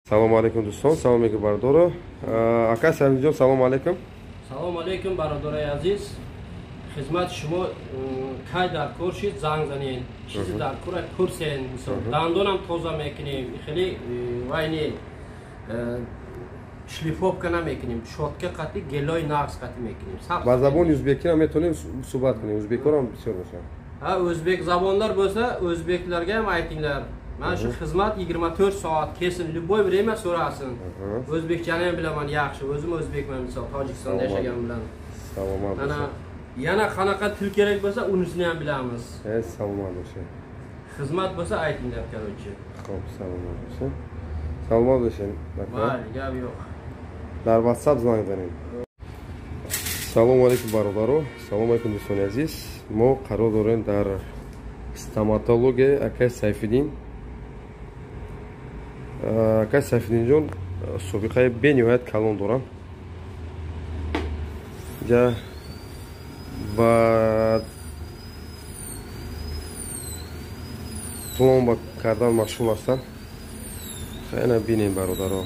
Салом алейкум дӯстон, салом алейкум бародоро. Ака Сафидҷон, салом алейкум. Салом алейкум бародораи азиз. Хизмати шумо кай дар кор шид занг занед. Чизи дар кора пурсен. Мисол дандонам тоза мекунем. Хеле вайни шлифовка намекунем. Шотка қати гелой нағз қати мекунем. Ба забони ӯзбекӣ ҳам метавонем суҳбат кунем. Ӯзбекҳоро ҳам бисёр бошад. O'zbek zabonlar bo'lsa, o'zbeklarga ham aytinglar. Mana shu xizmat 24 soat kesin, любой время so'rasin. O'zbekchani ham bilaman yaxshi. O'zim o'zbekman, misol Tojikistonda yashagan bilan. Salomat bo'ling. Ana yana qanaqa til kerak bo'lsa, unisini ham bilamiz. Salomat bo'ling. Xizmat bo'lsa aytinglar, короче. Xo'p, salomat bo'ling. Salomat bo'ling. Mayli, gap yo'q. Dar WhatsApp zang zaning. Салом алейкум бародаро, салом алейкум дӯстони азиз. Мо қарор дорем дар стоматология Акай Сайфиддин. Акай Сайфиддинҷон собиқаи бениҳоят калон дорам. Ҷа ба пломба кардан машғул ҳастанд. Хайна бинем бародаро.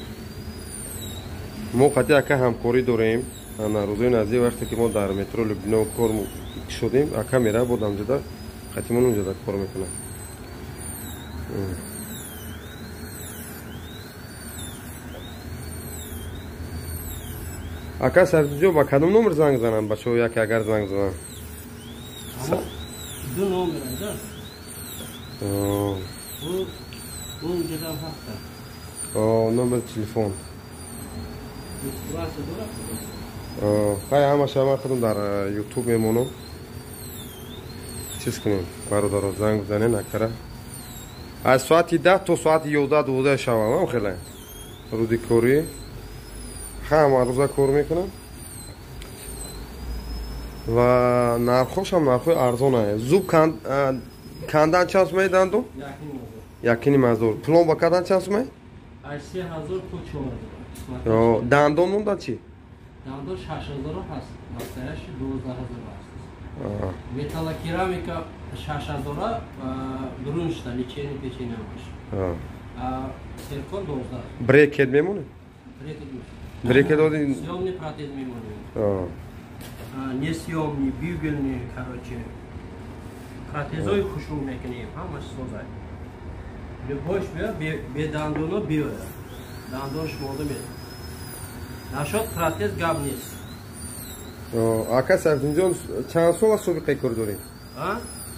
Мо қати ака ҳамкорӣ дорем. На рӯзои наздик вақте ки мо дар метро Лубно кор шудем, ака мера бо дамҷада қатимон унҷода кор мекунад. Ака Сафиддинҷон ба кадом номер занг занам? Бачаҳо яке агар занг занам. Ду номер да? Бу унҷода ҳаста. Номер телефон. Хай ҳамаша ҳама худам дар YouTube мемонам. Чиз кунем, бародаро занг занен акара. Аз соати 10 то соати 11-12 шавам, хеле. Руди кори. Ҳама рӯза кор мекунам. Ва нархошам нархои арзон аст. Зуб кандан чанд сомаи дандон? 1,5 пломба кардан чанд сомаи? 3000 то 4000. Дандон монда чи? Дандон 6000 ҳаст. Мастераш 12000 ҳаст. Металлокерамика 6000, бруншта лечение печени ҳаст. Силикон 12. Брекет мемонад? Брекет один. Съёмный протез мемонад. Несъёмный, бюгельный, короче. Протезой хушук мекунем, ҳамаш созай. Любош бе дандоно биёяд. Дандон шумода мед. Нашод протез гап нест. Ака Сафиддинҷон чанд сола собиқаи кор доред?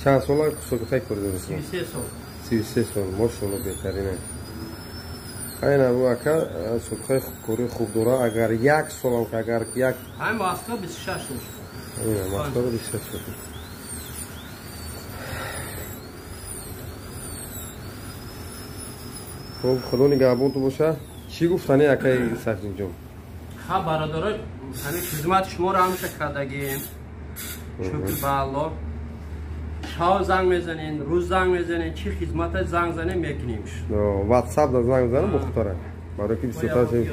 Чанд сола собиқаи кор доред? 33 сол. 33 сол, мошалло беҳтарин аст. Айна бу ака собиқаи кори хуб дорад. Агар 1 солам ки агар 1 ҳам Москва 26 сол. Москва 26 сол. خب خدا نگهبانتون باشه. چی گفتنی اکای سفیددین؟ ها برادرای همین خدمت شما رو همیشه کردگیم. شکر به الله. شب زنگ میزنین، روز زنگ میزنین، چی خدمت زنگ زنیم میکنیم. واتساپ دا زنگ زنم مختاره. برای کی 23 سال.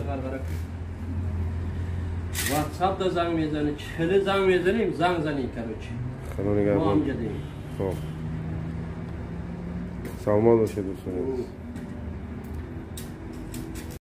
واتساپ دا زنگ میزنین، چهل زنگ میزنیم، زنگ زنیم کروچی. خدا نگهبان. ما هم جدیم. خب. سلامت باشید دوستان.